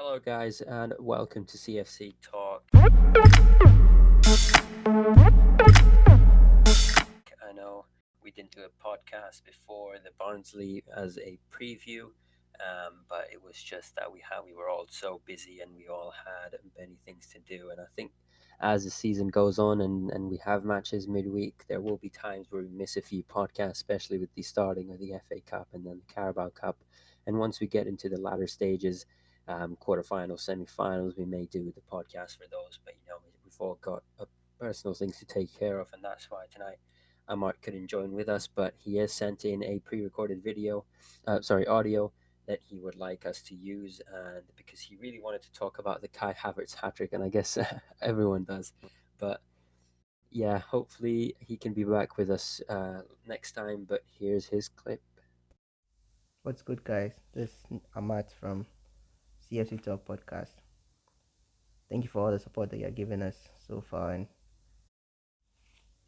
Hello, guys, and welcome to CFC Talk. I know we didn't do a podcast before the Barnsley as a preview, but it was just that we were all so busy and we all had many things to do. And I think as the season goes on and we have matches midweek, there will be times where we miss a few podcasts, especially with the starting of the FA Cup and then the Carabao Cup. And once we get into the latter stages, quarterfinals, semi-finals, we may do the podcast for those. But we've all got personal things to take care of, and that's why tonight Amart couldn't join with us. But he has sent in a pre-recorded audio that he would like us to use, and because he really wanted to talk about the Kai Havertz hat trick, and I guess everyone does. But yeah, hopefully he can be back with us next time. But here's his clip. What's good, guys? This is Amart from CFCTALK podcast. Thank you for all the support that you're giving us so far. And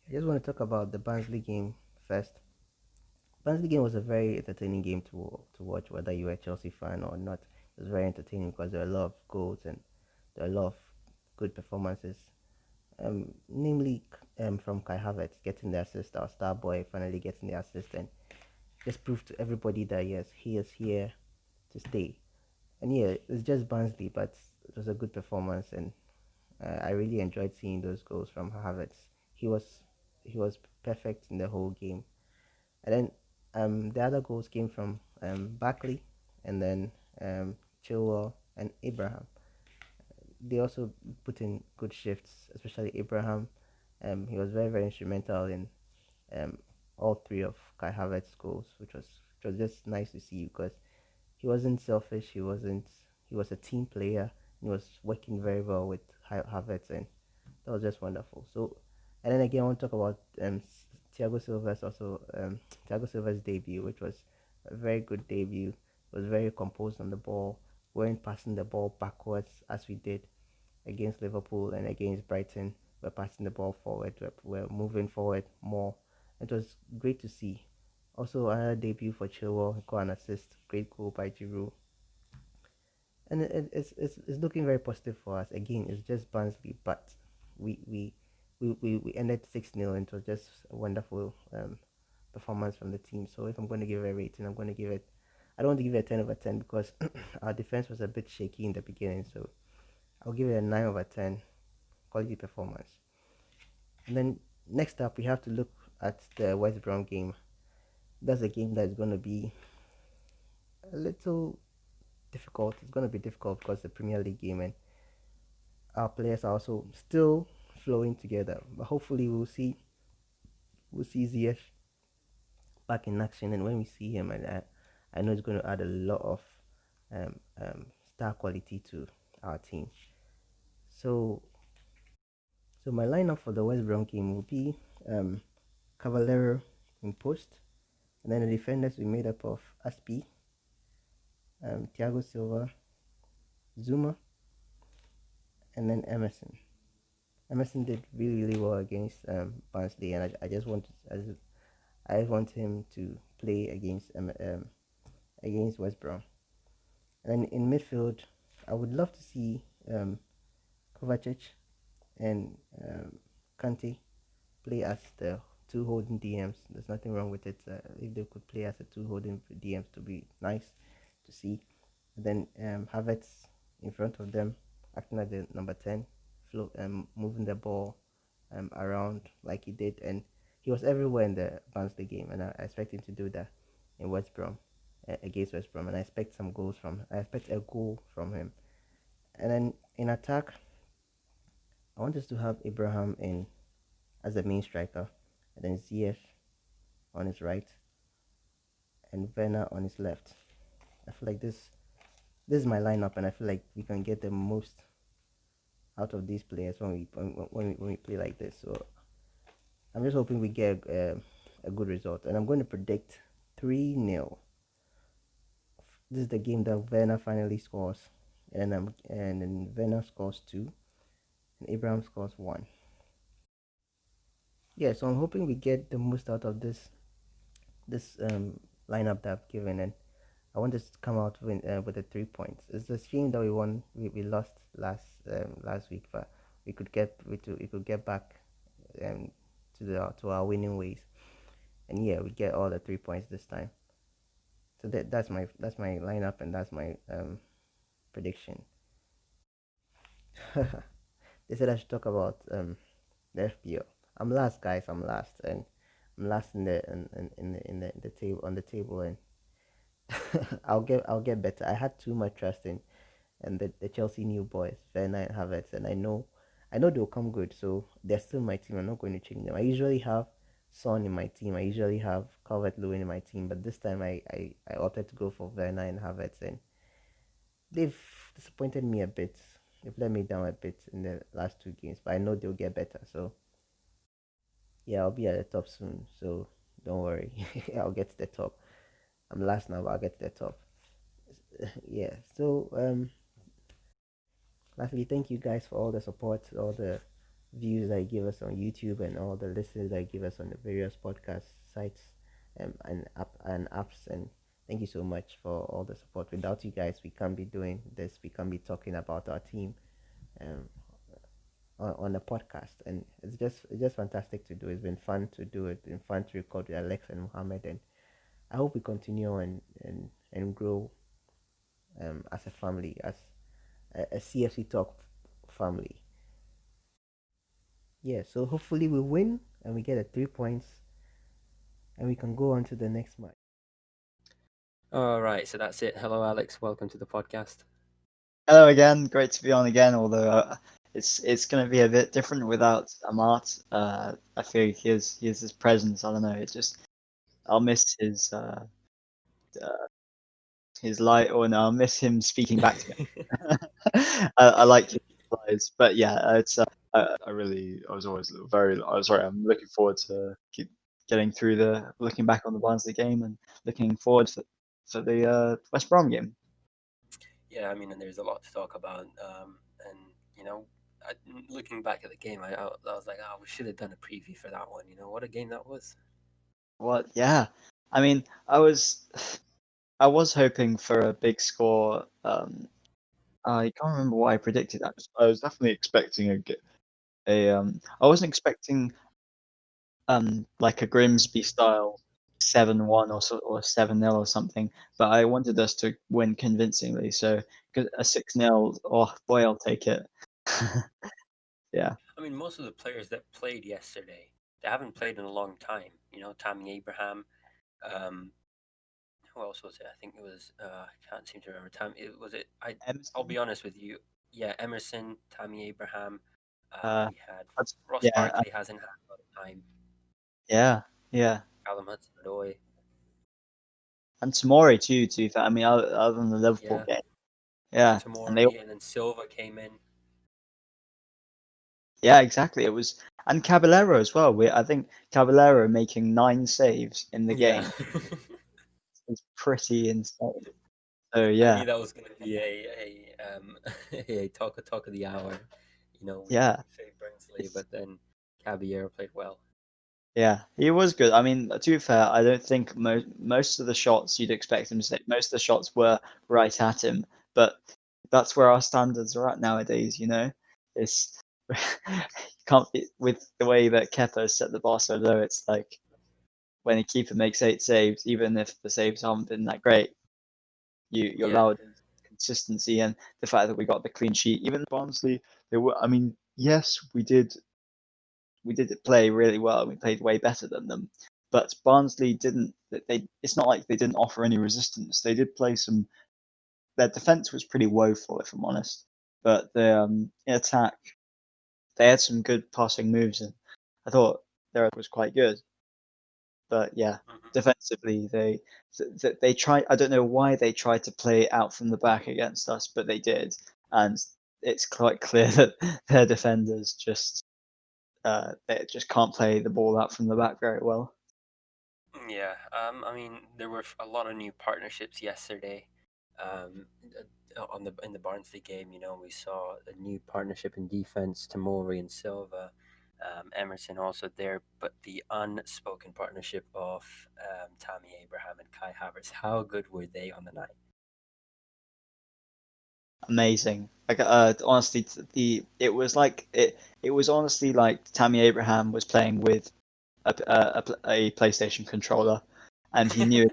I just want to talk about the Barnsley game first. Barnsley game was a very entertaining game to watch, whether you were a Chelsea fan or not. It was very entertaining because there were a lot of goals and there were a lot of good performances. Namely from Kai Havertz getting the assist, our star boy finally getting the assist, and just proved to everybody that yes, he is here to stay. And yeah, it's just Barnsley, but it was a good performance, and I really enjoyed seeing those goals from Havertz. He was he was perfect in the whole game. And then the other goals came from Barkley, and then Chilwell and Abraham. They also put in good shifts, especially Abraham. He was very instrumental in um, all three of Kai Havertz's goals, which was just nice to see because he wasn't selfish. He was a team player. He was working very well with Havertz, and that was just wonderful. So, and then again, I want to talk about Thiago Silva's debut, which was a very good debut. He was very composed on the ball. Weren't passing the ball backwards as we did against Liverpool and against Brighton. We're passing the ball forward. We're moving forward more. It was great to see. Also, another debut for Chilwell. He got an assist. Great goal by Giroud. And it's looking very positive for us. Again, it's just Barnsley, but we we we ended 6-0, and it was just a wonderful performance from the team. So if I'm going to give it a rating, I'm going to give it. I don't want to give it a 10/10 because our defense was a bit shaky in the beginning. So I'll give it a 9/10. Quality performance. And then next up, we have to look at the West Brom game. That's a game that's going to be a little difficult. It's going to be difficult because the Premier League game, and our players are also still flowing together. But hopefully, we'll see Ziyech back in action, and when we see him, and I know it's going to add a lot of star quality to our team. So my lineup for the West Brom game will be Cavallero in post, and then the defenders we made up of Aspi, Thiago Silva, Zuma, and then Emerson. Emerson did really well against Barnsley, and I want him to play against West Brom. And then in midfield, I would love to see Kovacic and Kante play as the two holding DMs. There's nothing wrong with it. If they could play as the two holding DMs, to be nice to see. And then Havertz in front of them, acting as the number 10, moving the ball around like he did, and he was everywhere in the Barnsley game, and I expect him to do that in West Brom against West Brom, and I expect a goal from him. And then in attack, I want us to have Abraham in as the main striker, and then Ziyech on his right, and Werner on his left. I feel like this is my lineup, and I feel like we can get the most out of these players when we play like this. So I'm just hoping we get a good result, and I'm going to predict 3-0. This is the game that Werner finally scores, and then Werner scores 2, and Abraham scores 1. Yeah, so I'm hoping we get the most out of this lineup that I've given, and I want us to come out with the 3 points. It's a shame that we lost last week, but we could get back um to our winning ways, and yeah, we get all the 3 points this time. So that's my lineup, and that's my prediction. They said I should talk about the FPL. I'm last, guys. I'm last, and I'm last in the table on the table, and I'll get better. I had too much trust in and the Chelsea new boys, Werner and Havertz, and I know they'll come good. So they're still my team. I'm not going to change them. I usually have Son in my team. I usually have Calvert Lewin in my team, but this time I opted to go for Werner and Havertz, and they've disappointed me a bit. They've let me down a bit in the last two games, but I know they'll get better. So yeah, I'll be at the top soon. So don't worry, I'll get to the top. I'm last now, but I'll get to the top. Yeah. So lastly, thank you guys for all the support, all the views that you give us on YouTube, and all the listens that you give us on the various podcast sites and apps. And thank you so much for all the support. Without you guys, we can't be doing this. We can't be talking about our team um, on a podcast. And it's just fantastic to do. It's been fun to do it. It's been fun to record with Alex and Mohammed. And I hope we continue and grow as a family, as a CFC Talk family. Yeah, so hopefully we win and we get a 3 points and we can go on to the next match. All right, so that's it. Hello, Alex. Welcome to the podcast. Hello again, great to be on again. Although it's going to be a bit different without Amart. I feel he has his presence. I don't know. It just I'll miss his light, or no, I'll miss him speaking back to me. I like his replies, but yeah, it's I was always very. I was sorry. I'm looking forward to keep getting through looking back on the Barnsley game and looking forward for the West Brom game. Yeah, I mean, and there's a lot to talk about. And you know, I, looking back at the game, I was like, oh, we should have done a preview for that one. You know, what a game that was. What? Yeah. I mean, I was hoping for a big score. I can't remember what I predicted. I was definitely expecting I wasn't expecting like a Grimsby style 7-1 or 7-0 or something, but I wanted us to win convincingly. So a 6-0, oh boy, I'll take it. Yeah. I mean, most of the players that played yesterday, they haven't played in a long time. You know, Tammy Abraham. Um, who else was it? I think it was. I can't seem to remember. It was it. I'll Emerson. be honest with you. Yeah, Emerson, Tammy Abraham. Uh, We had that's, Ross yeah, Barkley hasn't had a lot of time. yeah, yeah. Callum Hudson-Odoi. And Tamori too. To be fair, I mean, other than the Liverpool Yeah, game, yeah, and they Tamori, and then Silva came in. Yeah, exactly. It was, and Caballero as well. I think Caballero making 9 saves in the Yeah. game is pretty insane. So I yeah, knew that was going to be a talk of the hour, you know, when yeah, you say Burnsley, it's but then Caballero played well. yeah. He was good. I mean, to be fair, I don't think most of the shots you'd expect him to take. Most of the shots were right at him, but that's where our standards are at nowadays. You know, it's can't be with the way that Kepa set the bar so low. It's like when a keeper makes 8 saves, even if the saves haven't been that great, you Yeah. allowed consistency and the fact that we got the clean sheet. Even Barnsley, they were. I mean, yes, we did play really well. We played way better than them, but Barnsley didn't. They it's not like they didn't offer any resistance. They did play some. Their defense was pretty woeful, if I'm honest. But the in attack, they had some good passing moves, and I thought their was quite good. But yeah, Hmm. defensively they tried. I don't know why they tried to play out from the back against us, but they did, and it's quite clear that their defenders they just can't play the ball out from the back very well. Yeah. I mean, there were a lot of new partnerships yesterday. Um, on the in the Barnsley game, you know, we saw a new partnership in defense, Tamori and Silva. Emerson also there, but the unspoken partnership of Tammy Abraham and Kai Havertz, how good were they on the night? Amazing. Like honestly, it was like it was honestly like Tammy Abraham was playing with a PlayStation controller, and he knew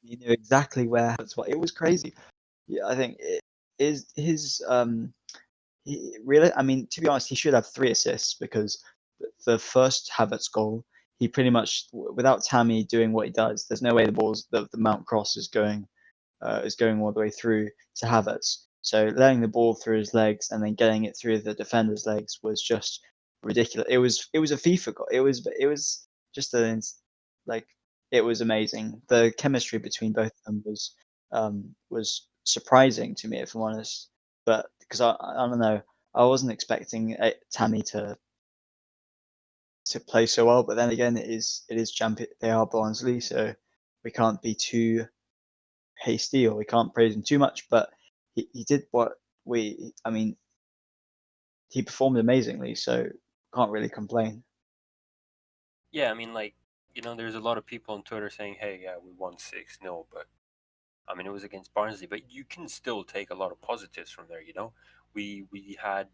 exactly where Havertz was. It was crazy. Yeah, I think it is his he really. I mean, to be honest, he should have 3 assists because the first Havertz goal, he pretty much without Tammy doing what he does, there's no way the Mount Cross is going all the way through to Havertz. So letting the ball through his legs and then getting it through the defender's legs was just ridiculous. It was a FIFA goal. It was just like it was amazing. The chemistry between both of them was surprising to me, if I'm honest. But because I don't know, I wasn't expecting Tammy to play so well. But then again, it is champion. They are Barnsley, so we can't be too hasty or we can't praise him too much, but he did what I mean, he performed amazingly, so can't really complain. Yeah, I mean, like, there's a lot of people on Twitter saying, hey, yeah, we won 6-0, but I mean, it was against Barnsley, but you can still take a lot of positives from there. We had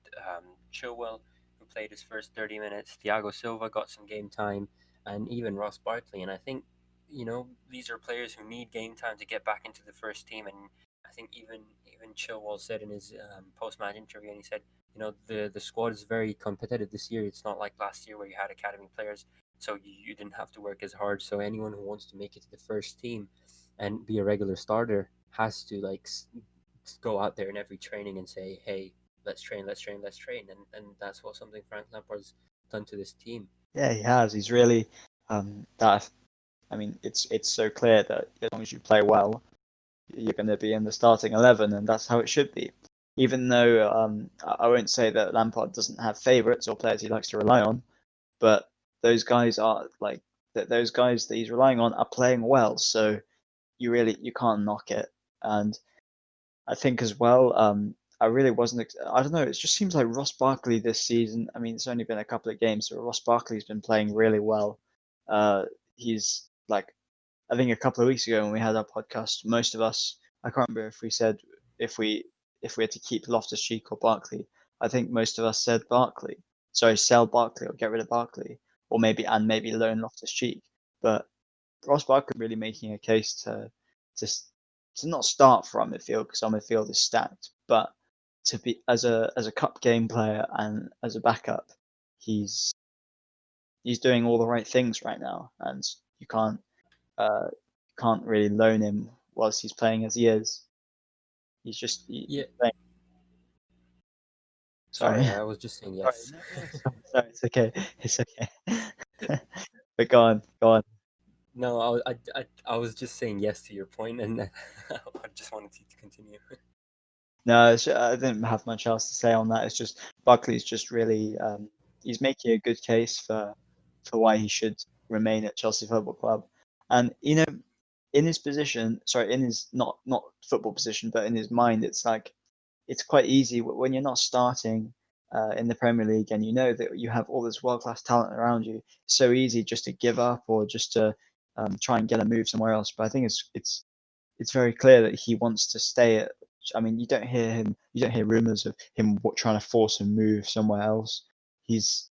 Chilwell, who played his first 30 minutes. Thiago Silva got some game time, and even Ross Barkley. And I think, these are players who need game time to get back into the first team. And I think even Chilwell said in his post-match interview, and he said, the squad is very competitive this year. It's not like last year where you had academy players, so you didn't have to work as hard. So anyone who wants to make it to the first team and be a regular starter has to like go out there in every training and say, "Hey, let's train, let's train, let's train," and that's what something Frank Lampard's done to this team. Yeah, he has. He's really that. I mean, it's so clear that as long as you play well, you're going to be in the starting 11, and that's how it should be. Even though I won't say that Lampard doesn't have favourites or players he likes to rely on, but those guys are like those guys that he's relying on are playing well. So you can't knock it. And I think as well, I really wasn't. I don't know. It just seems like Ross Barkley this season. I mean, it's only been a couple of games, but Ross Barkley's been playing really well. He's like, I think a couple of weeks ago when we had our podcast, most of us, I can't remember if we said if we if we had to keep Loftus-Cheek or Barkley. I think most of us said Barkley. Sorry, sell Barkley or get rid of Barkley, or maybe loan Loftus-Cheek. But Ross Barkley really making a case to to not start for our midfield because our midfield is stacked, but to be as a cup game player and as a backup, he's he's doing all the right things right now, and you uh, can't really loan him whilst he's playing as he is. Yeah, He's playing. sorry, Sorry, I was just saying sorry, yes. no, no, sorry, it's okay, it's okay. But go on, go on. No, I was just saying yes to your point, and I just wanted you to continue. No, I didn't have much else to say on that. It's just Buckley's just really he's making a good case for why he should remain at Chelsea Football Club. And in his position, sorry, in his not football position, but in his mind, it's like it's quite easy when you're not starting in the Premier League and you know that you have all this world class talent around you. It's so easy just to give up or just to try and get a move somewhere else. But I think it's very clear that he wants to stay at. I mean, you don't hear rumors of him trying to force a move somewhere else. He's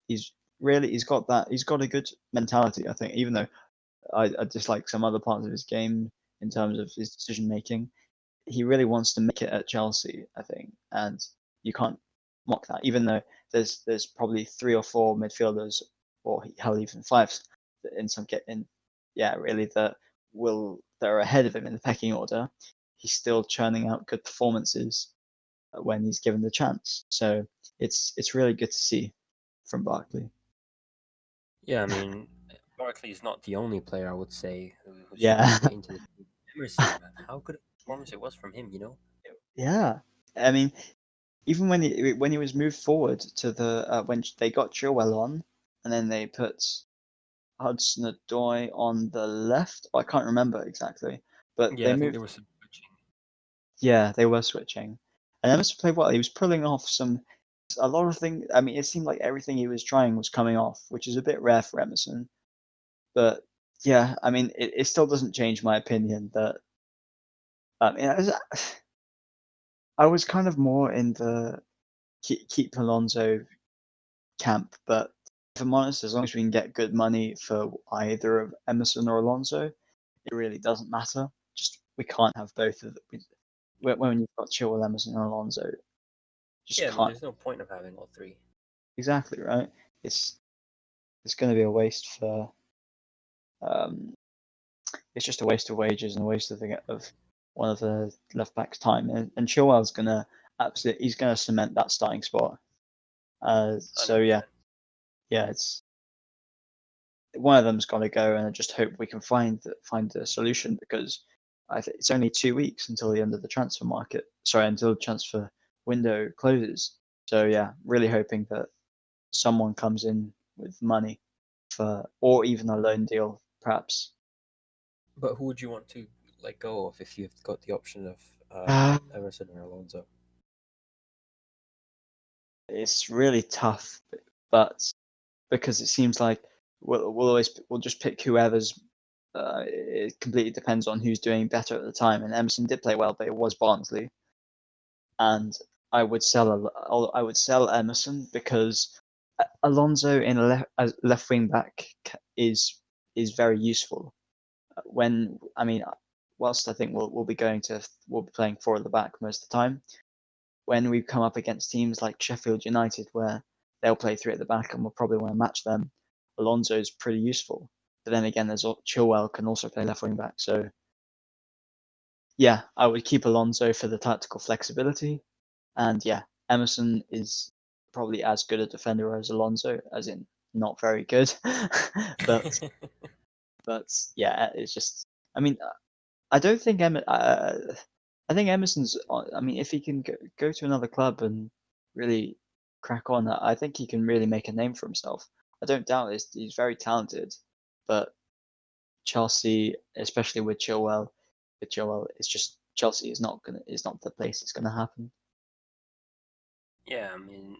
he's he's got a good mentality. I think, even though I dislike some other parts of his game in terms of his decision making, he really wants to make it at Chelsea. I think, and you can't mock that. Even though there's probably 3 or 4 midfielders, or hell, even 5, in some get in, yeah, really that are ahead of him in the pecking order. He's still churning out good performances when he's given the chance. So it's really good to see from Barkley. Yeah, I mean, Barkley is not the only player I would say who's trying to Yeah, get into the team. Emerson, man, how good a performance it was from him. yeah. I mean, even when he was moved forward to the when they got Chilwell on, and then they put Hudson-Odoi on the left. I can't remember exactly, but Yeah, they I think there moved. was some switching. Yeah, they were switching, and Emerson played well. He was pulling off some. a lot of things. I mean, it seemed like everything he was trying was coming off, which is a bit rare for Emerson. But yeah, I mean, it still doesn't change my opinion that I was kind of more in the keep Alonso camp, but if I'm honest, as long as we can get good money for either of Emerson or Alonso, it really doesn't matter. Just we can't have both of them. When you've got Chilwell, Emerson, and Alonso, just Yeah, I mean, can't. there's no point of having all three. Exactly right. It's going to be a waste for. It's just a waste of wages and a waste of one of the left backs' time. And Chilwell's gonna absolutely he's gonna cement that starting spot. So yeah, 100%. it's one of them's got to go, and I just hope we can find a solution because I think it's only 2 weeks until the end of the transfer market. Sorry, until the transfer window closes. So yeah, really hoping that someone comes in with money or even a loan deal, perhaps. But who would you want to let go of if you've got the option of Uh, Emerson or Alonso? it's really tough, but because it seems like we'll just pick whoever's. It completely depends on who's doing better at the time. And Emerson did play well, but it was Barnsley, and I would sell Emerson because Alonso in a left wing back is very useful. When I mean, whilst I think we'll be playing four at the back most of the time, when we come up against teams like Sheffield United, where they'll play three at the back and we'll probably want to match them, Alonso's pretty useful. But then again, there's Chilwell can also play left wing back. So yeah, I would keep Alonso for the tactical flexibility. And yeah, Emerson is probably as good a defender as Alonso, as in not very good. but yeah, it's just. I mean, I don't think I think Emerson's. I mean, if he can go to another club and really crack on, I think he can really make a name for himself. I don't doubt it. He's very talented, but Chelsea, especially with Chilwell, it's just Chelsea is not the place it's gonna happen. Yeah, I mean,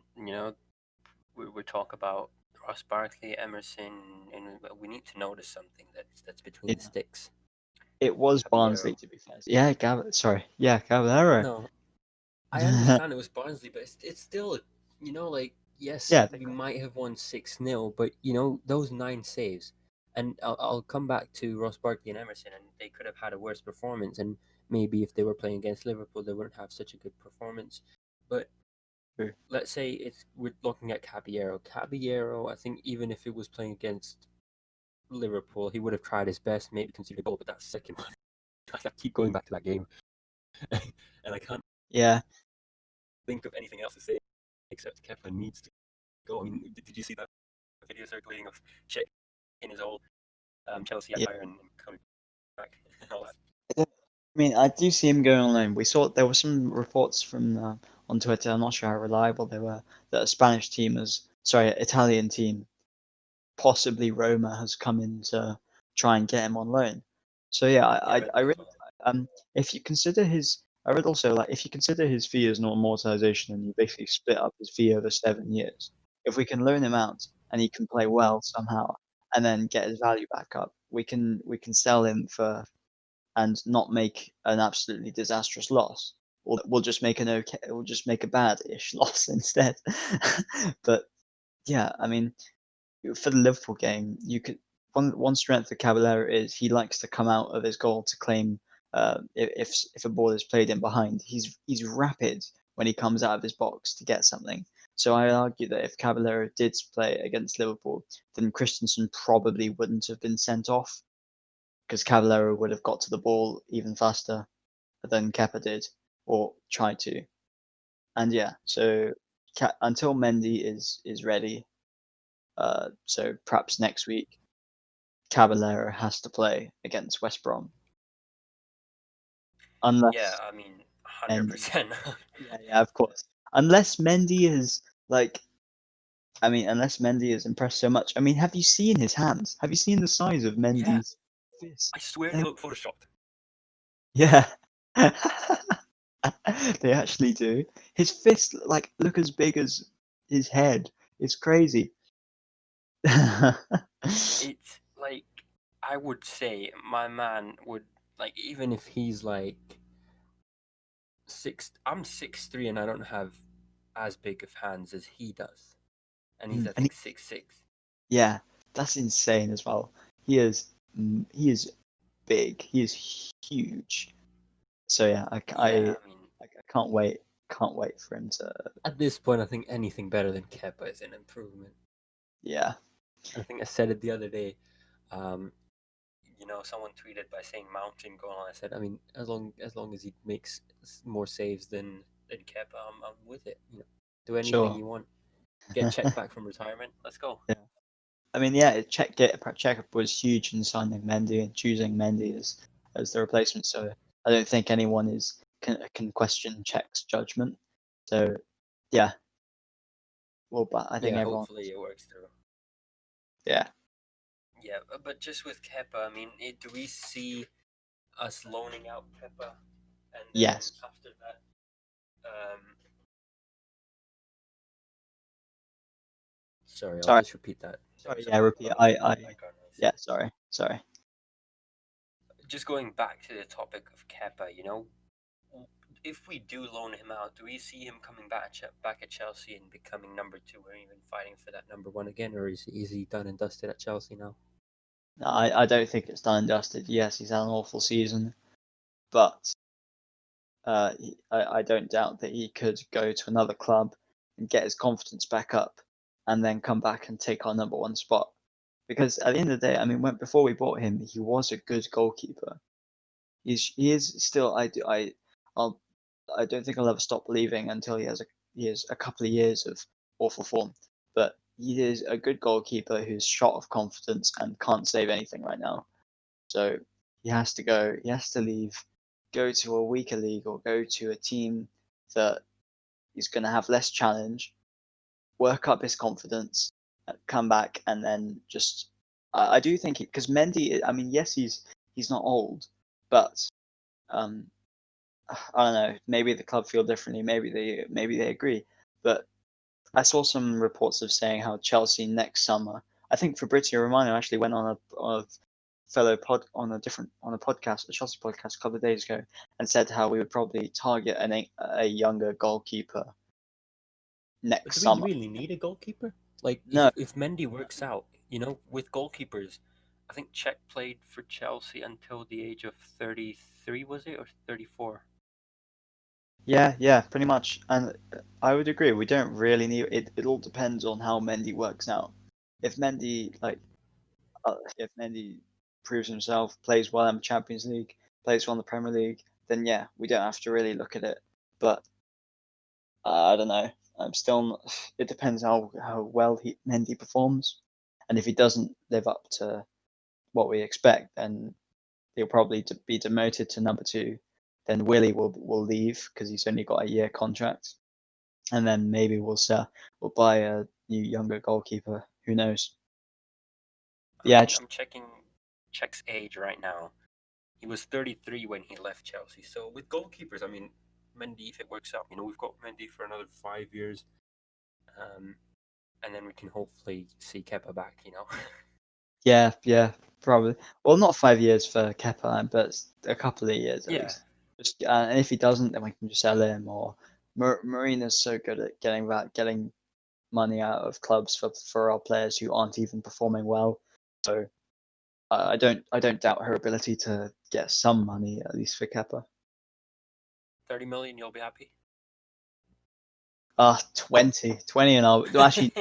we talk about Ross Barkley, Emerson, and we need to notice something that's between the Yeah. sticks. It was Barnsley, Caballero. to be fair. Yeah, Caballero. No, I understand it was Barnsley, but it's still, like, yes, Yeah, we might have won 6-0, but, those 9 saves. And I'll come back to Ross Barkley and Emerson, and they could have had a worse performance. And maybe if they were playing against Liverpool, they wouldn't have such a good performance. But true. let's say we're looking at Caballero. Caballero, I think even if it was playing against Liverpool, he would have tried his best, maybe conceded a goal, but that second one, I keep going back to that game, and I can't Yeah, think of anything else to say except Kepa needs to go. I mean, did you see that video circulating of Czech in his old Chelsea yeah. attire and coming back and all that? I mean, I do see him going on loan. We saw there were some reports from on Twitter. I'm not sure how reliable they were. That a Spanish team Italian team, possibly Roma, has come in to try and get him on loan. So yeah, Yeah, I read I that as really well. if you consider his, I read also like if you consider his fee as not amortization and you basically split up his fee over 7 years, if we can loan him out and he can play well somehow and then get his value back up, we can sell him for and not make an absolutely disastrous loss. We'll just make we'll just make a bad-ish loss instead. But yeah, I mean, for the Liverpool game, you could one strength of Caballero is he likes to come out of his goal to claim if a ball is played in behind. He's rapid when he comes out of his box to get something. So I argue that if Caballero did play against Liverpool, then Christensen probably wouldn't have been sent off because Caballero would have got to the ball even faster than Kepa did or tried to. And yeah, so until Mendy is ready, so perhaps next week, Caballero has to play against West Brom. Yeah, Unless I mean, Mendy. 100%. Yeah, of course. Unless Mendy is like, I mean, unless Mendy has impressed so much. I mean, have you seen his hands? Have you seen the size of Yeah, Mendy's fist? I swear they They're- look photoshopped. Yeah. They actually do. His fists like look as big as his head. It's crazy. It's like I would say my man would like even if he's like I'm 6'3" and I don't have as big of hands as he does, and he's I And think 6'6". yeah, that's insane as well. He is big. He is huge. So yeah, Yeah, I mean, I can't wait. Can't wait for him to. at this point, I think anything better than Kepa is an improvement. Yeah, I think I said it the other day. Um, someone tweeted by saying mountain goal, and I said, I mean, as long as he makes more saves than Kepa, I'm with it. Do anything sure. you want. Get checked back from retirement. Let's go. Yeah. I mean, yeah, Czech was huge in signing Mendy and choosing Mendy as the replacement. So I don't think anyone can question Czech's judgment. So yeah, well, but I think Yeah, everyone. hopefully it works through. Yeah. Yeah, but just with Kepa, I mean, do we see us loaning out Kepa, and then Yes. after that, um, sorry, I'll Sorry. just repeat that. There Sorry. was Yeah. Repeat. a background noise. Yeah. Sorry. Sorry. Just going back to the topic of Kepa, if we do loan him out, do we see him coming back at Chelsea and becoming number 2 or even fighting for that number 1 again, or is he done and dusted at Chelsea now? No, I don't think it's done and dusted. Yes, he's had an awful season, but I don't doubt that he could go to another club and get his confidence back up, and then come back and take our number 1 spot. Because at the end of the day, I mean, before we bought him, he was a good goalkeeper. He is still. I'll, I don't think I'll ever stop believing until he has a couple of years of awful form. But he is a good goalkeeper who's shot of confidence and can't save anything right now. So he has to go. He has to leave, go to a weaker league or go to a team that is going to have less challenge, work up his confidence, come back, and then just. I do think because Mendy. I mean, yes, he's not old, but um, I don't know. Maybe the club feel differently. Maybe they agree. But I saw some reports of saying how Chelsea next summer. I think Fabrizio Romano actually went on a fellow pod on a podcast, a Chelsea podcast, a couple of days ago, and said how we would probably target a younger goalkeeper But next do we summer. really need a goalkeeper? Like, No, if Mendy works out, with goalkeepers, I think Czech played for Chelsea until the age of 33, was it, or 34? yeah, pretty much. And I would agree. We don't really need it. It all depends on how Mendy works out. If Mendy if Mendy proves himself, plays well in the Champions League, plays well in the Premier League, then yeah, we don't have to really look at it. But I don't know. I'm still. It depends how well Mendy performs, and if he doesn't live up to what we expect, then he'll probably be demoted to number 2. Then Willie will leave because he's only got a year contract, and then maybe we'll buy a new younger goalkeeper. Who knows? I Yeah, mean, just I'm checking Czech's age right now. He was 33 when he left Chelsea. So with goalkeepers, I mean, Mendy, if it works out, we've got Mendy for another 5 years, um, and then we can hopefully see Kepa back. yeah, probably. Well, not 5 years for Kepa, but a couple of years at Yeah. least. Just and if he doesn't, then we can just sell him. Or Marina's so good at getting money out of clubs for our players who aren't even performing well. So I don't doubt her ability to get some money at least for Kepa. 30 million, you'll be happy. 20, and I'll actually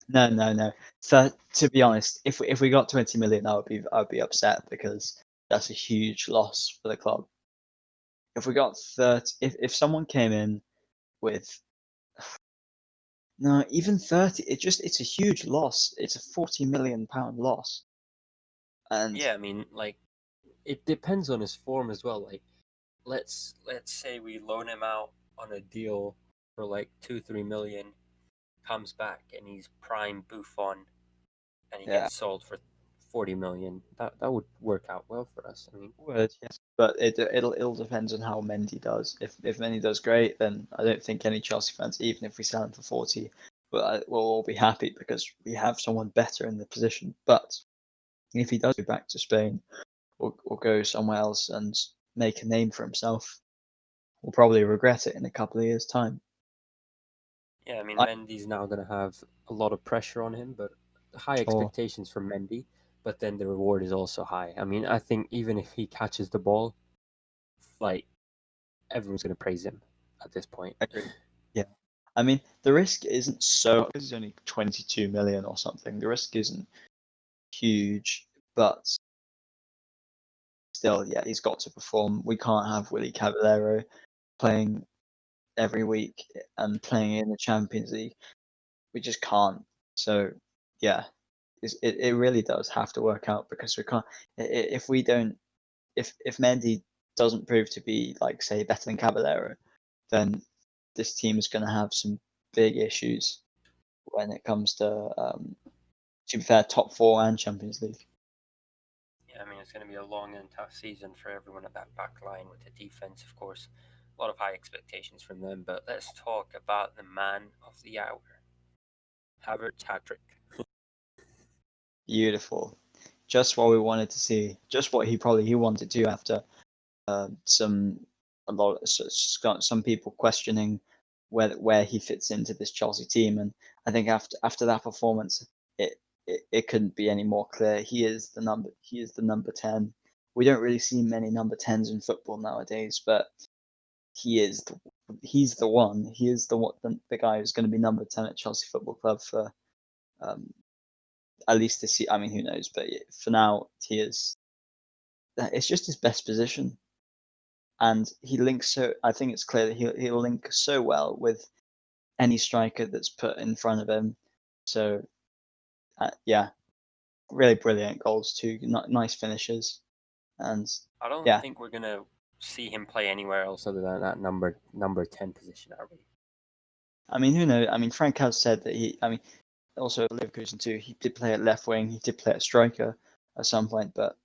no. So to be honest, if we got 20 million, I'd be upset because that's a huge loss for the club. If we got 30, if someone came in with no even 30, it's a huge loss. It's a 40 million pound loss, and Yeah, I mean, like, it depends on his form as well. Like, let's say we loan him out on a deal for like 2-3 million, comes back and he's prime Buffon, and he yeah, gets sold for 40 million. That would work out well for us. I mean, would yes, but it'll depend on how Mendy does. If Mendy does great, then I don't think any Chelsea fans, even if we sell him for 40, we'll all be happy because we have someone better in the position. But if he does go back to Spain or go somewhere else and make a name for himself, we'll probably regret it in a couple of years' time. Yeah, I mean, I, Mendy's now going to have a lot of pressure on him, but high sure, expectations from Mendy. But then the reward is also high. I mean, I think even if he catches the ball, like everyone's going to praise him at this point. I agree. Yeah. I mean, the risk isn't so because it's only 22 million or something. The risk isn't huge, but still, yeah, he's got to perform. We can't have Willy Caballero playing every week and playing in the Champions League. We just can't. So, yeah, it really does have to work out because we can't. If we don't, if Mendy doesn't prove to be like say better than Caballero, then this team is going to have some big issues when it comes to be fair, top four and Champions League. Yeah, I mean, it's going to be a long and tough season for everyone at that back line with the defense, of course. A lot of high expectations from them, but let's talk about the man of the hour, HAVERTZ-TRICK. Beautiful, just what we wanted to see, just what he wanted to after some some people questioning where he fits into this Chelsea team, and I think after that performance, it couldn't be any more clear. He is the number 10. We don't really see many number 10s in football nowadays, but he's the one. He is the guy who's going to be number 10 at Chelsea Football Club for um, at least this year. I mean, who knows? But for now, he is. It's just his best position, and he links so. I think it's clear that he'll link so well with any striker that's put in front of him. So, yeah, really brilliant goals too. Nice finishes, and I don't yeah, think we're going to see him play anywhere else other than that number 10 position, are we? I mean, who knows? I mean, Frank has said that he. I mean, also at Leverkusen too. He did play at left wing. He did play at striker at some point, but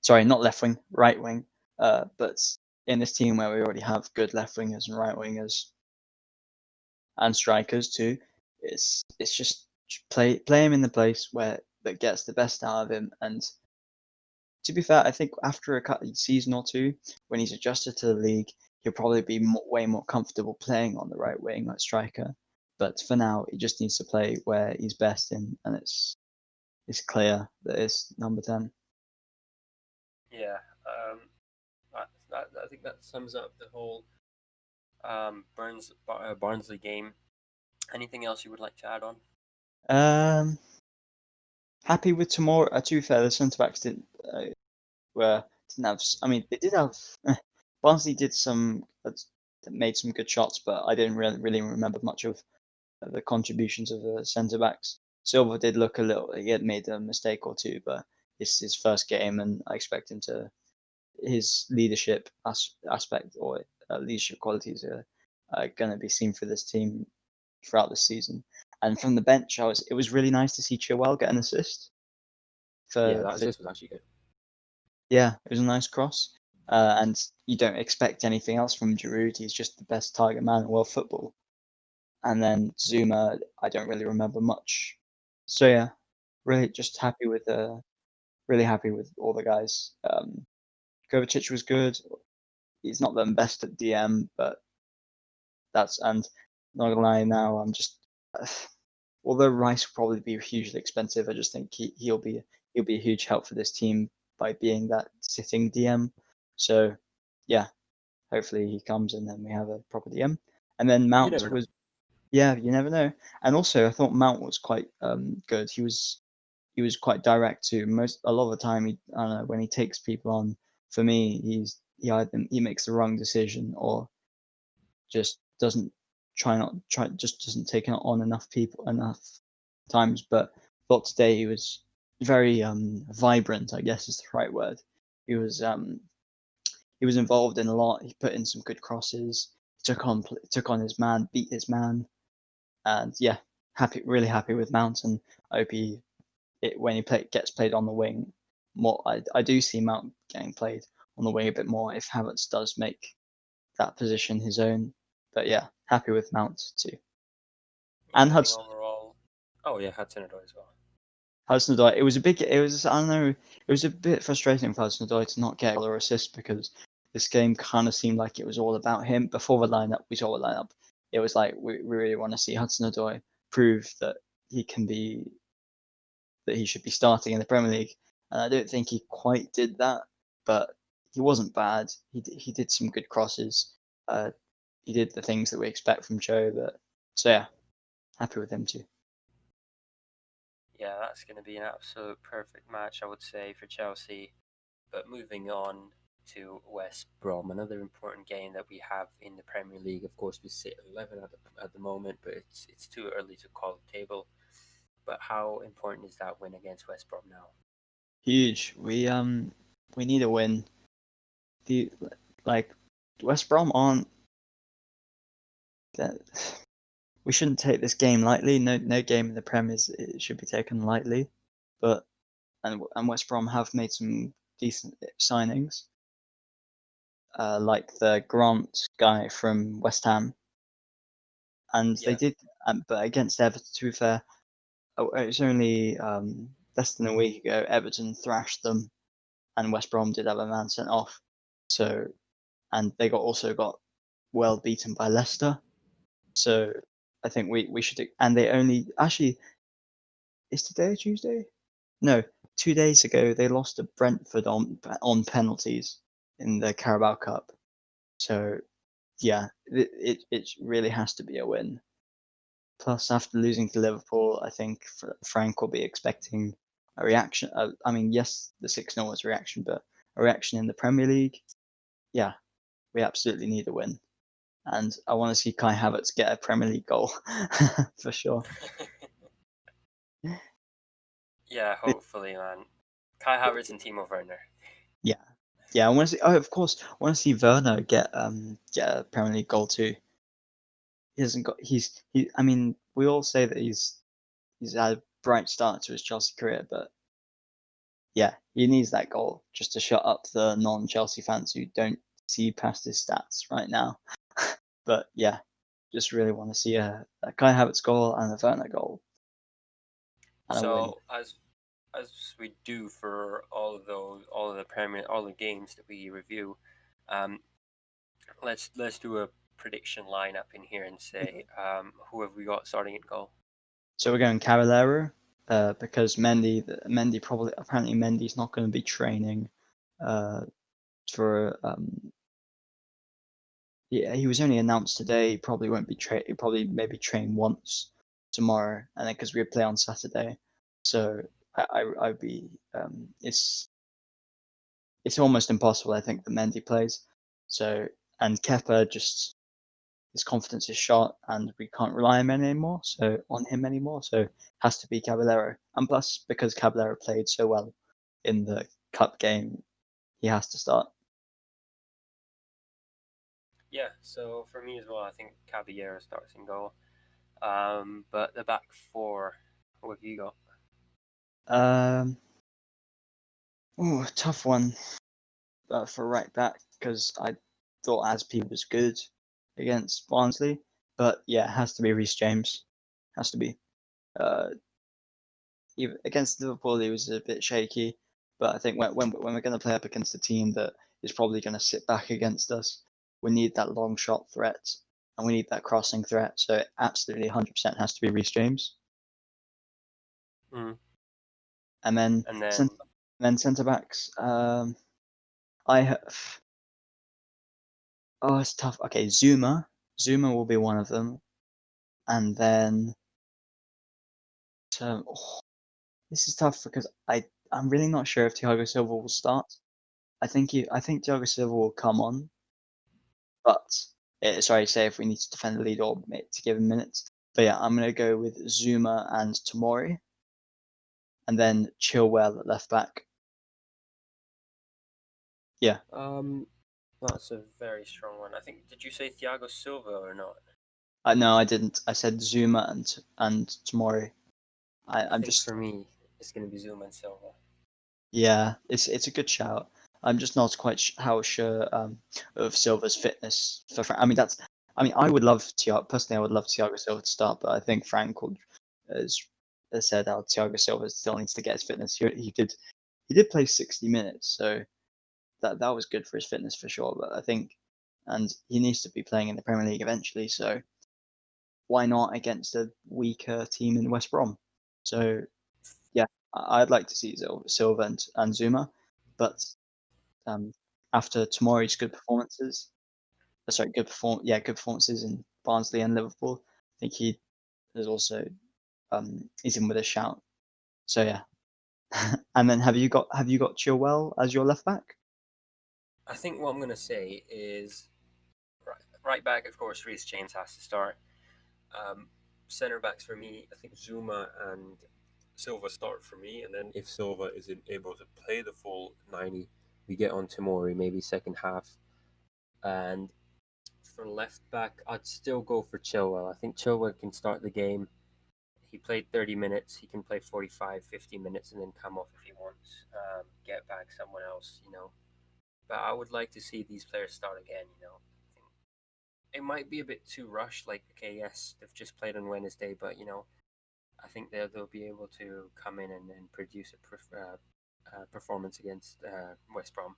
sorry, not left wing, right wing. But in this team where we already have good left wingers and right wingers and strikers too, it's just play him in the place where that gets the best out of him. And to be fair, I think after a season or two, when he's adjusted to the league, he'll probably be way more comfortable playing on the right wing, like striker. But for now, he just needs to play where he's best in, and it's clear that it's number 10. Yeah, I think that sums up the whole Barnsley game. Anything else you would like to add on? Happy with tomorrow. To be fair, the centre backs didn't have. I mean, they did have. Barnsley did made some good shots, but I didn't really remember much of the contributions of the centre backs. Silva did look a little. He had made a mistake or two, but it's his first game, and I expect him to. His leadership aspect or leadership qualities are going to be seen for this team throughout the season. And from the bench, it was really nice to see Chilwell get an assist. Yeah, that For assist was actually good. yeah, it was a nice cross. And you don't expect anything else from Giroud. He's just the best target man in world football. And then Zuma, I don't really remember much. So yeah, really just really happy with all the guys. Kovacic was good. He's not the best at DM, but and not gonna lie now, I'm just although Rice will probably be hugely expensive, I just think he'll be a huge help for this team by being that sitting DM. So yeah, hopefully he comes and then we have a proper DM. And then You Mount never know. was yeah, you never know. And also I thought Mount was quite good. He was quite direct too. A lot of the time I don't know, when he takes people on, for me he makes the wrong decision or just doesn't take on enough people enough times. But thought today he was very vibrant, I guess is the right word. He was um he was involved in a lot. He put in some good crosses. He took on his man, beat his man, and yeah, really happy with Mount. And I hope when gets played on the wing more. I do see Mount getting played on the wing a bit more if Havertz does make that position his own. But yeah, happy with Mount too. Yeah, And I think Hudson overall. Oh yeah, Hudson-Odoi as well. Odoi. It was I don't know, it was a bit frustrating for Hudson Odoi to not get a goal or assist because this game kind of seemed like it was all about him. Before we saw the lineup, it was like we really want to see Hudson Odoi prove that he can be that he should be starting in the Premier League, and I don't think he quite did that. But he wasn't bad. He did some good crosses. Uh, he did the things that we expect from Joe. But so yeah, happy with him too. Yeah, that's going to be an absolute perfect match, I would say, for Chelsea. But moving on to West Brom, another important game that we have in the Premier League. Of course, we sit 11 at the moment, but it's too early to call the table. But how important is that win against West Brom now? Huge. We need a win. The like West Brom aren't that we shouldn't take this game lightly. No game in the Prem it should be taken lightly. But and West Brom have made some decent signings, like the Grant guy from West Ham, and they Yeah, did. But against Everton, to be fair, it was only less than a week ago. Everton thrashed them, and West Brom did have a man sent off. So and they also got well beaten by Leicester. So I think we should. And they only actually is today a Tuesday? No, 2 days ago they lost to Brentford on penalties in the Carabao Cup. So yeah, it really has to be a win. Plus, after losing to Liverpool, I think Frank will be expecting a reaction. I mean, yes, the 6-0 was a reaction, but a reaction in the Premier League. Yeah, we absolutely need a win. And I want to see Kai Havertz get a Premier League goal for sure. yeah, hopefully, man. Kai Havertz and Timo Werner. Yeah, yeah. I want to see. Oh, of course, I want to see Werner get a Premier League goal too. He hasn't got. He. I mean, we all say that he's had a bright start to his Chelsea career, but yeah, he needs that goal just to shut up the non-Chelsea fans who don't see past his stats right now. But yeah, just really want to see a Kai Havertz goal and a Werner goal and a win. So as we do for all of the all the games that we review, um, let's do a prediction lineup in here and say who have we got starting at goal? So we're going Cavallero, because Mendy probably apparently Mendy's not going to be training uh, for yeah, he was only announced today. He probably won't be he probably maybe train once tomorrow, and then because we play on Saturday, so I'd be it's almost impossible I think that Mendy plays. So and Kepa just his confidence is shot, and we can't rely on him anymore. So has to be Caballero, and plus because Caballero played so well in the cup game, he has to start. Yeah, so for me as well, I think Caballero starts in goal. But the back four, who have you got? Um, oh, tough one for right back because I thought Aspi was good against Barnsley, but yeah, it has to be Reece James. Has to be. Uh, even against Liverpool, he was a bit shaky, but I think when we're going to play up against a team that is probably going to sit back against us, we need that long shot threat and we need that crossing threat. So it absolutely 100% has to be Reece James. Mm. And then And then centre backs. I have. Oh, it's tough. Okay, Zuma will be one of them, and then. Oh, this is tough because I'm really not sure if Thiago Silva will start. I think Thiago Silva will come on, but sorry, say if we need to defend the lead or to give him minutes. But yeah, I'm gonna go with Zuma and Tomori, and then Chilwell at left back. Yeah, that's a very strong one. I think did you say Thiago Silva or not? no, I didn't. I said Zuma and Tomori. I I'm think just for me it's gonna be Zuma and Silva. yeah, it's a good shout. I'm just not quite how sure of Silva's fitness for. I mean, I mean, I would love Thiago. Personally, I would love Thiago Silva to start, but I think Frank will, has said how Thiago Silva still needs to get his fitness. He did play 60 minutes, so that was good for his fitness for sure. But I think, and he needs to be playing in the Premier League eventually. So why not against a weaker team in West Brom? So yeah, I'd like to see Silva and Zuma, but after tomorrow's good performances, good performances in Barnsley and Liverpool, I think he is also he's in with a shout. So yeah. And then have you got Chilwell as your left back? I think what I'm going to say is right back, of course, Reece James has to start. Centre backs for me, I think Zuma and Silva start for me, and then if Silva isn't able to play the full 90, we get on Tomori maybe second half. And for left back, I'd still go for Chilwell. I think Chilwell can start the game. He played 30 minutes. He can play 45, 50 minutes and then come off if he wants. Get back someone else, But I would like to see these players start again. I think it might be a bit too rushed. Like, okay, yes, they've just played on Wednesday, but I think they'll be able to come in and produce a performance against West Brom.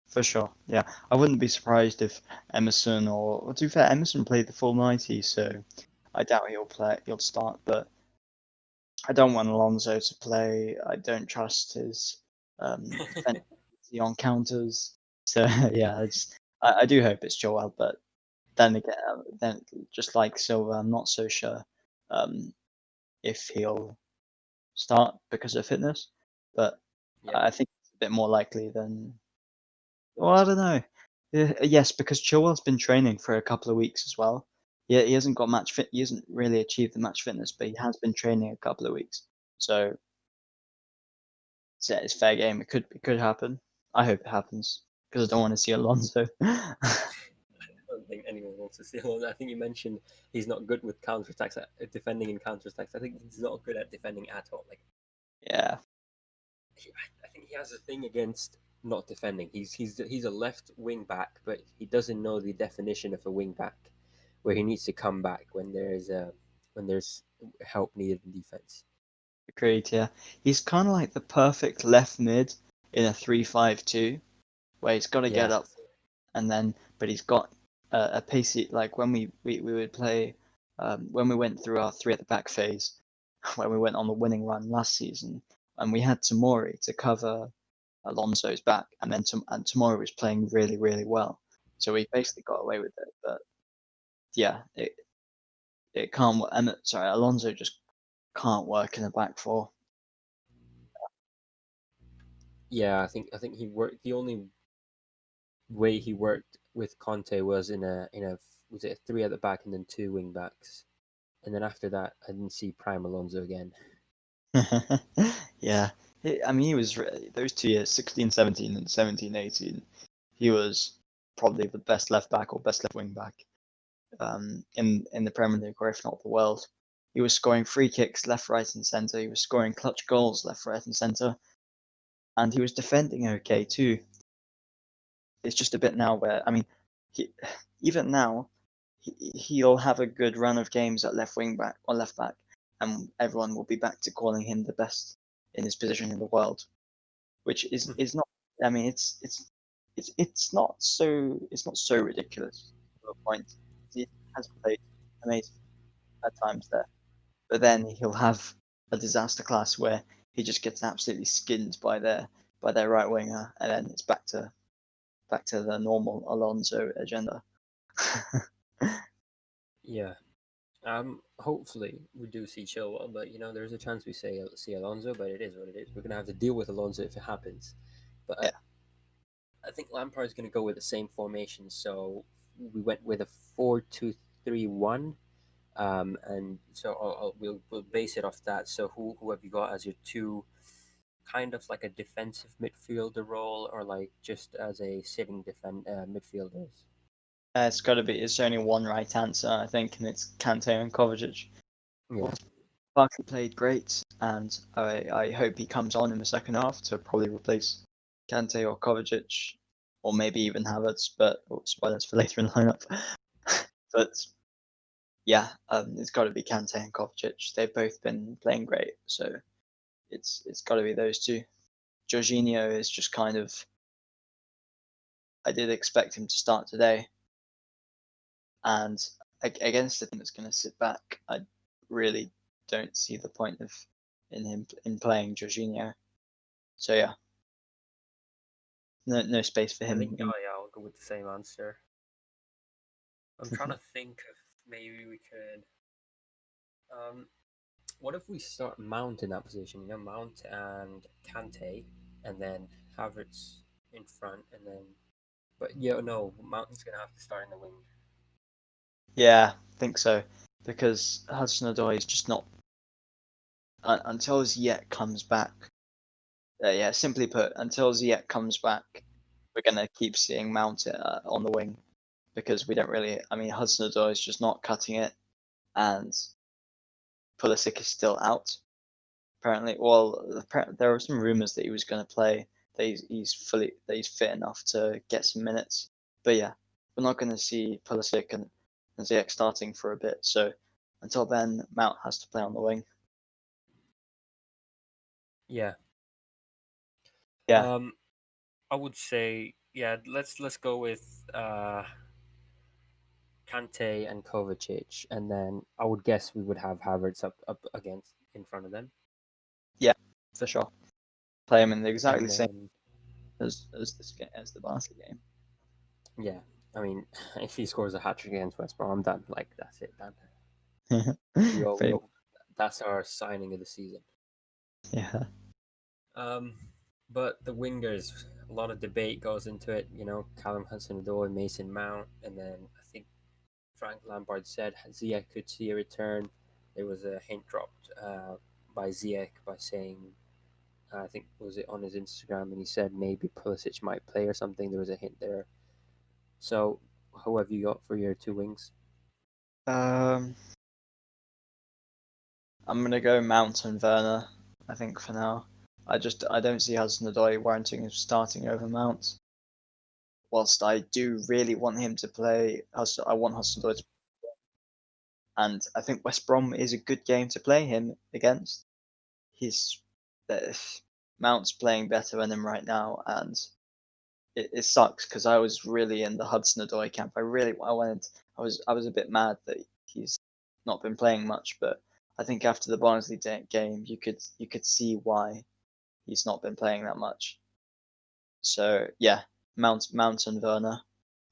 For sure, yeah. I wouldn't be surprised if Emerson or to be fair, Emerson played the full 90, so I doubt he'll start. But I don't want Alonso to play. I don't trust his defensive on counters. So yeah, I do hope it's Joel, but then again, then just like Silva, I'm not so sure if he'll start because of fitness. But Yeah. I think it's a bit more likely than. Well, I don't know. Yes, because Chilwell's been training for a couple of weeks as well. Yeah, he hasn't got match fit. He hasn't really achieved the match fitness, but he has been training a couple of weeks. So it's fair game. It could happen. I hope it happens because I don't want to see Alonso. I don't think anyone wants to see him. I think you mentioned he's not good with counterattacks, defending in counterattacks. I think he's not good at defending at all. Like, Yeah, I think he has a thing against not defending. He's a left wing back, but he doesn't know the definition of a wing back, where he needs to come back when there's help needed in defense. agreed. Yeah, he's kind of like the perfect left mid in a 3-5-2, where he's got to get Yeah, up and then, but he's got a pacey. Like when we would play, when we went through our three at the back phase, when we went on the winning run last season, and we had Tomori to cover Alonso's back, and then Tomori was playing really, really well. So we basically got away with it. But yeah, it can't. Alonso just can't work in the back four. yeah. I think he worked. The only way he worked with Conte was in a was it a three at the back and then two wing backs, and then after that I didn't see Prime Alonso again. Yeah, I mean, he was those 2 years, 16, 17, and 17, 18. He was probably the best left back or best left wing back in the Premier League, or if not the world. He was scoring free kicks left, right, and centre. He was scoring clutch goals left, right, and centre, and he was defending okay too. It's just a bit now where, I mean, he, even now, he'll have a good run of games at left wing back or left back, and everyone will be back to calling him the best in his position in the world, which is not. I mean, it's not so ridiculous to a point. He has played amazing at times there, but then he'll have a disaster class where he just gets absolutely skinned by their right winger, and then it's back to the normal Alonso agenda. Yeah. Hopefully we do see Chilwell, but there's a chance we see Alonso, but it is what it is. We're gonna have to deal with Alonso if it happens. But Yeah. I think Lampard's gonna go with the same formation. So we went with a 4-2-3-1, and so we'll base it off that. So who have you got as your two, kind of like a defensive midfielder role, or like just as a sitting midfielders? It's got to be. It's only one right answer, I think, and it's Kante and Kovacic. Yeah. Barkley played great, and I hope he comes on in the second half to probably replace Kante or Kovacic, or maybe even Havertz. But spoilers for later in the lineup. But yeah, it's got to be Kante and Kovacic. They've both been playing great, so it's got to be those two. Jorginho is just kind of. I did expect him to start today, and against the team that's going to sit back, I really don't see the point of in playing Jorginho. So yeah, no space for I think him. I'll go with the same answer. I'm trying to think if maybe we could. Um, what if we start Mount in that position? You know, Mount and Kante, and then Havertz in front, and then. But yeah, no, Mount's gonna have to start in the wing. Yeah, I think so because Hudson-Odoi is just not until Ziyech comes back. Yeah, simply put, until Ziyech comes back, we're gonna keep seeing Mount on the wing because we don't really. I mean, Hudson-Odoi is just not cutting it, and Pulisic is still out. Apparently, well, there were some rumors that he was going to play. That he's fit enough to get some minutes. But yeah, we're not going to see Pulisic and Ziyech starting for a bit. So until then, Mount has to play on the wing. Yeah. Yeah, I would say yeah. Let's go with Kante and Kovacic, and then I would guess we would have Havertz up against in front of them, yeah, for sure. Play him in exactly and the same then as the Barca game. yeah. I mean, if he scores a hat trick against West Brom, I'm done. Like that's it, done. We all that's our signing of the season. Yeah. Um, but the wingers, a lot of debate goes into it. You know, Callum Hudson-Odoi, Mason Mount, and then I think Frank Lampard said Ziyech could see a return. There was a hint dropped by Ziyech by saying, I think was it on his Instagram, and he said maybe Pulisic might play or something. There was a hint there. So, who have you got for your two wings? Um, I'm gonna go Mount and Werner. I think for now. I don't see Hudson-Odoi warranting starting over Mount. Whilst I do really want him to play, I want Hudson-Odoi to, and I think West Brom is a good game to play him against. He's uh, Mount's playing better than him right now, and it sucks because I was really in the Hudson-Odoi camp. I was a bit mad that he's not been playing much, but I think after the Barnsley game, you could see why he's not been playing that much. So yeah, Mount and Werner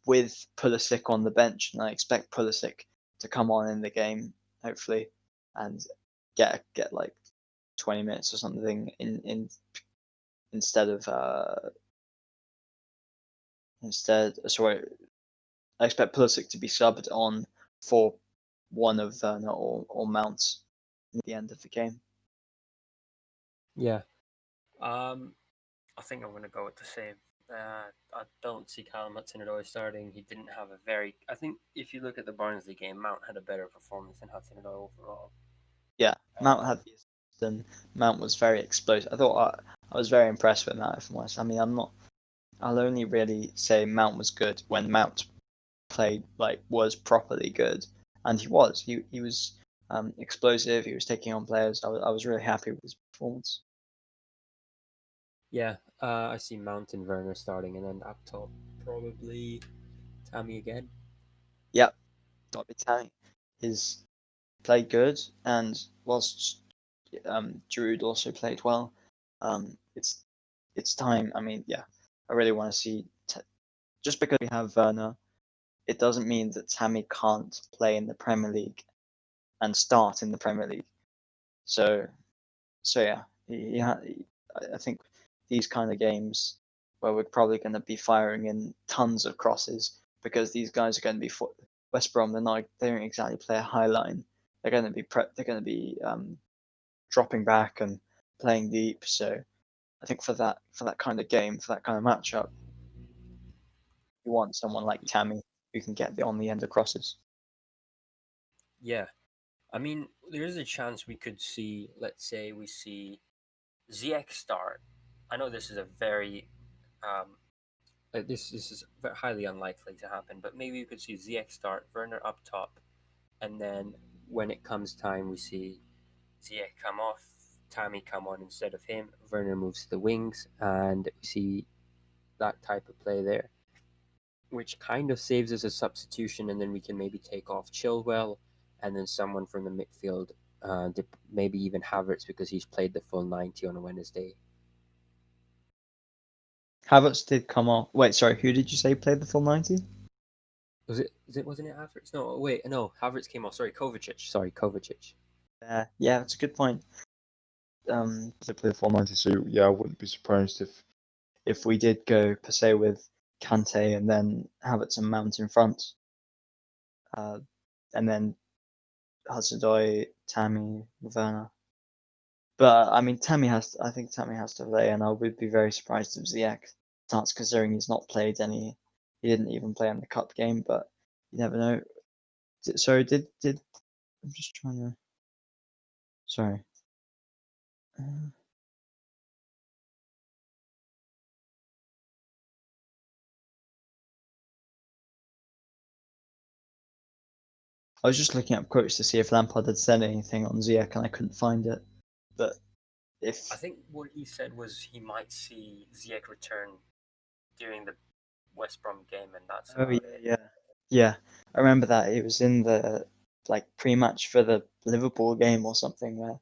with Pulisic on the bench, and I expect Pulisic to come on in the game hopefully and get like 20 minutes or something in instead of sorry, I expect Pulisic to be subbed on for one of Werner or Mount at the end of the game. Yeah. I think I'm going to go with the same. I don't see Callum Hudson-Odoi starting. He didn't have a very. I think if you look at the Barnsley game, Mount had a better performance than Hudson-Odoi overall. Yeah, Mount Um, had the assist and Mount was very explosive. I was very impressed with Mount. If I'm honest, I mean I'll only really say Mount was good when Mount played was properly good, and he was explosive. He was taking on players. I was really happy with his performance. yeah, I see Mount and Werner starting, and then up top probably Tammy again. Yeah, got to be telling. His played good, and whilst Giroud also played well, it's time. I mean, yeah, I really want to see. Just because we have Werner, it doesn't mean that Tammy can't play in the Premier League and start in the Premier League. So, yeah, I think these kind of games where we're probably going to be firing in tons of crosses because these guys are going to be West Brom. They don't exactly play a high line. They're going to be dropping back and playing deep. So I think for that kind of game, for that kind of matchup, you want someone like Tammy who can get on the end of crosses. Yeah, I mean, there is a chance we could see. Let's say we see Ziyech start. I know this is a very um, like this is highly unlikely to happen, but maybe you could see Ziyech start, Werner up top, and then when it comes time, we see Ziyech come off, Tammy come on instead of him, Werner moves to the wings, and we see that type of play there, which kind of saves us a substitution, and then we can maybe take off Chilwell, and then someone from the midfield, maybe even Havertz because he's played the full 90 on a Wednesday. Havertz did come off. Wait, sorry, who did you say played the full 90? Wasn't it Havertz? No, wait, no, Havertz came off. Sorry, Kovacic. Yeah, that's a good point. They played the full 90, so yeah, I wouldn't be surprised if we did go per se with Kante and then Havertz and Mount in front, and then Hudson-Odoi, Tammy, Werner. But I mean, I think Tammy has to play, and I would be very surprised if Ziyech starts, considering he's not played any. He didn't even play in the cup game, but you never know. Sorry, did I'm just trying to. Sorry. I was just looking up quotes to see if Lampard had said anything on Ziyech, and I couldn't find it. But if I think what he said was he might see Ziyech return during the West Brom game, and that's oh about it. yeah, I remember that it was in the like pre-match for the Liverpool game or something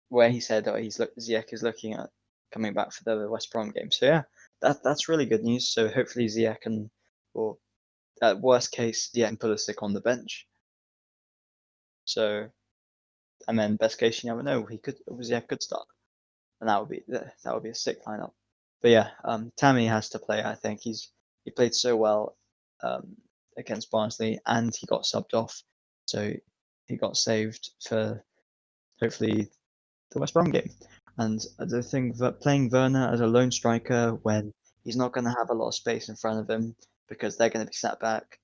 where he said Ziyech is looking at coming back for the West Brom game. So yeah, that's really good news. So hopefully Ziyech can, or at worst case, Ziyech can Pulisic on the bench. So, and then best case, you never know, Ziyech could start, and that would be a sick lineup. But yeah, Tammy has to play. I think he played so well against Barnsley, and he got subbed off, so he got saved for hopefully the West Brom game. And the thing that playing Werner as a lone striker when he's not going to have a lot of space in front of him because they're going to be sat back,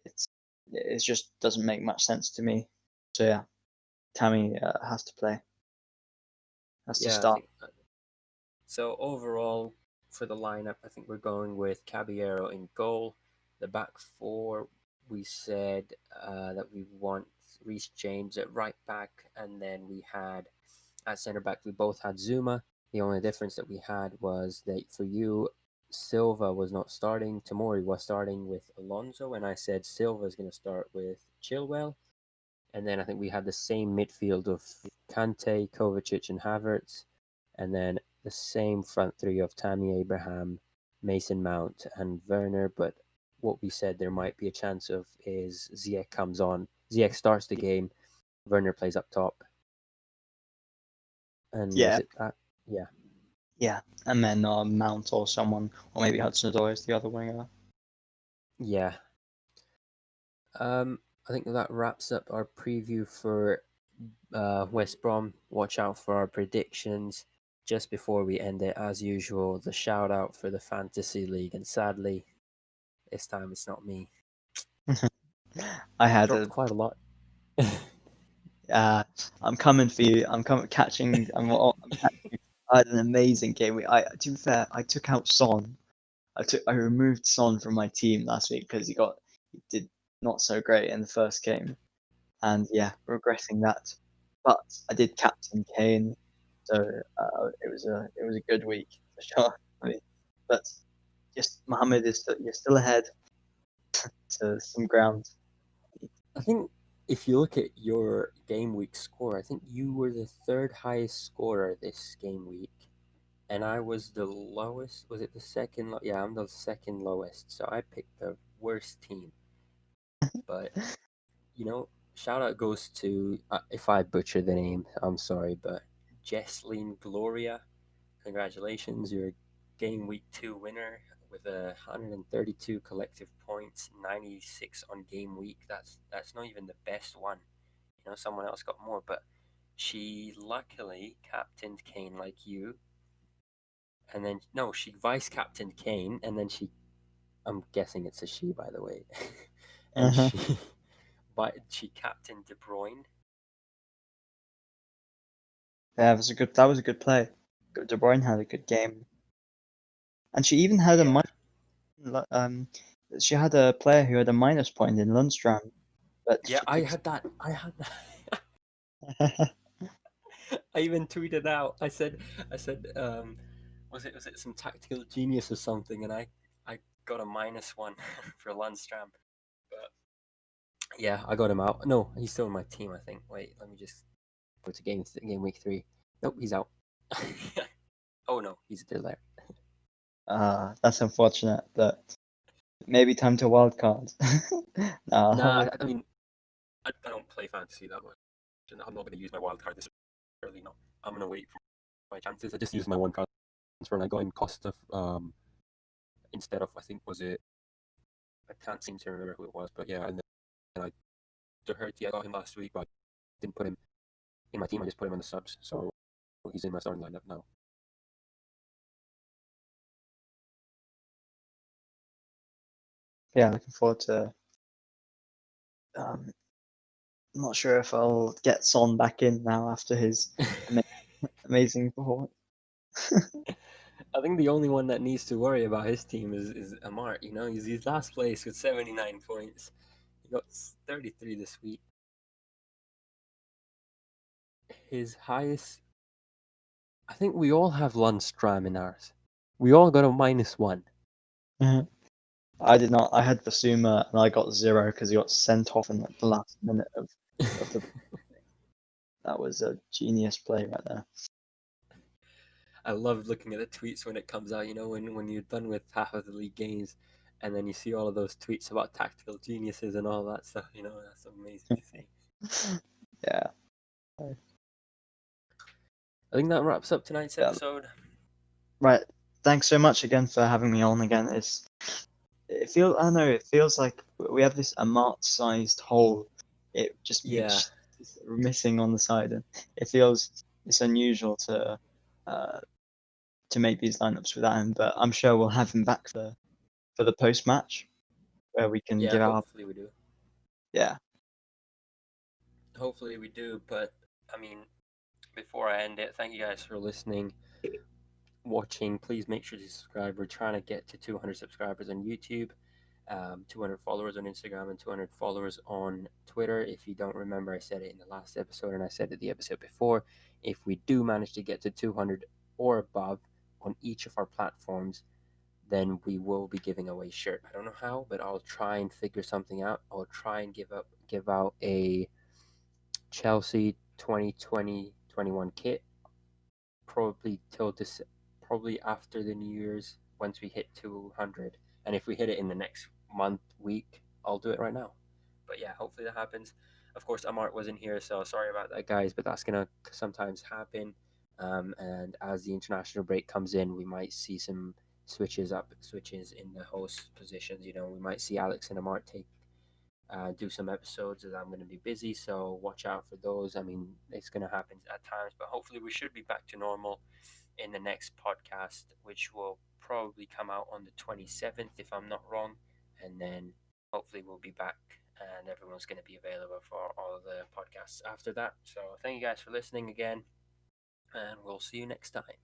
it just doesn't make much sense to me. So yeah, Tammy has to play, has to Yeah, I start. think so. Overall, for the lineup, I think we're going with Caballero in goal. The back four, we said that we want Reece James at right back, and then we had at centre back, we both had Zuma. The only difference that we had was that for you, Silva was not starting. Tomori was starting with Alonso, and I said Silva is going to start with Chilwell. And then I think we had the same midfield of Kante, Kovacic, and Havertz. And then the same front three of Tammy Abraham, Mason Mount, and Werner. But what we said there might be a chance of is Ziyech comes on. Ziyech starts the game. Werner plays up top. And was Yeah, it that? Yeah. yeah, and then Mount or someone, or maybe Hudson-Odoi is the other winger. Yeah. I think that wraps up our preview for West Brom. Watch out for our predictions. Just before we end it, as usual, the shout out for the Fantasy League. And sadly, this time it's not me. I had Dropped quite a lot. I'm coming for you. I'm catching. I'm catching you. I had an amazing game week. To be fair, I took out Son. I removed Son from my team last week because he did not so great in the first game, and yeah, regretting that. But I did captain Kane, so it was a good week for sure. I mean, but just Mohammed you're still ahead to some ground. I think if you look at your game week score, I think you were the third highest scorer this game week. And I was the lowest. Was it the second? Yeah, I'm the second lowest. So I picked the worst team. But shout out goes to if I butcher the name, I'm sorry, but Jesslyn Gloria. Congratulations, you're game week 2 winner with 132 collective points, 96 on game week. That's not even the best one. Someone else got more, but she luckily captained Kane like you, and then no, she vice captained Kane, and then I'm guessing it's a she, by the way, and Uh-huh. she captained De Bruyne. Yeah, that was a good play. De Bruyne had a good game, and she even had a Yeah, She had a player who had a minus point in Lundstram, but Yeah, she I took. had that. I even tweeted out. I said, was it some tactical genius or something? And I got a -1 for Lundstram. But yeah, I got him out. No, he's still in my team. I think. Wait, let me just go to game week 3. Nope, he's out. Oh no, he's still there. That's unfortunate, but maybe time to wildcard. Nah, I mean, I don't play fantasy that much, and I'm not going to use my wild card this early. No, I'm going to wait for my chances. I just used my one card transfer, and I got him cost of instead of, I think, was it? I can't seem to remember who it was, but yeah, and then I Doherty, I got him last week, but I didn't put him in my team. I just put him on the subs, so he's in my starting lineup now. Yeah, looking forward to. I'm not sure if I'll get Son back in now after his amazing performance. I think the only one that needs to worry about his team is Amart. You know, he's last place with 79 points. He got 33 this week. His highest. I think we all have Lundstram in ours. We all got a -1. I did not. I had Basuma and I got 0 because he got sent off in like the last minute of the. That was a genius play right there. I love looking at the tweets when it comes out. You know, when you're done with half of the league games, and then you see all of those tweets about tactical geniuses and all that stuff. You know, that's amazing to see. Yeah. I think that wraps up tonight's episode. Right. Thanks so much again for having me on again. It feels like we have this Amart-sized hole. It just missing on the side, and it's unusual to make these lineups without him. But I'm sure we'll have him back for the post match, where we can give our. Hopefully we do. Yeah. Hopefully we do. But I mean, before I end it, thank you guys for listening, watching. Please make sure to subscribe. We're trying to get to 200 subscribers on YouTube, 200 followers on Instagram, and 200 followers on Twitter. If you don't remember, I said it in the last episode, and I said it the episode before. If we do manage to get to 200 or above on each of our platforms, then we will be giving away a shirt. I don't know how, but I'll try and figure something out. I'll try and give out a Chelsea 2020-21 kit, probably probably after the New Year's, once we hit 200. And if we hit it in the next week, I'll do it right now. But yeah, hopefully that happens. Of course, Amart wasn't here, so sorry about that, guys, but that's going to sometimes happen. And as the international break comes in, we might see some switches in the host positions. You know, we might see Alex and Amart do some episodes, as I'm going to be busy, so watch out for those. I mean, it's going to happen at times, but hopefully we should be back to normal in the next podcast, which will probably come out on the 27th, if I'm not wrong. And then hopefully we'll be back and everyone's going to be available for all of the podcasts after that. So thank you guys for listening again, and we'll see you next time.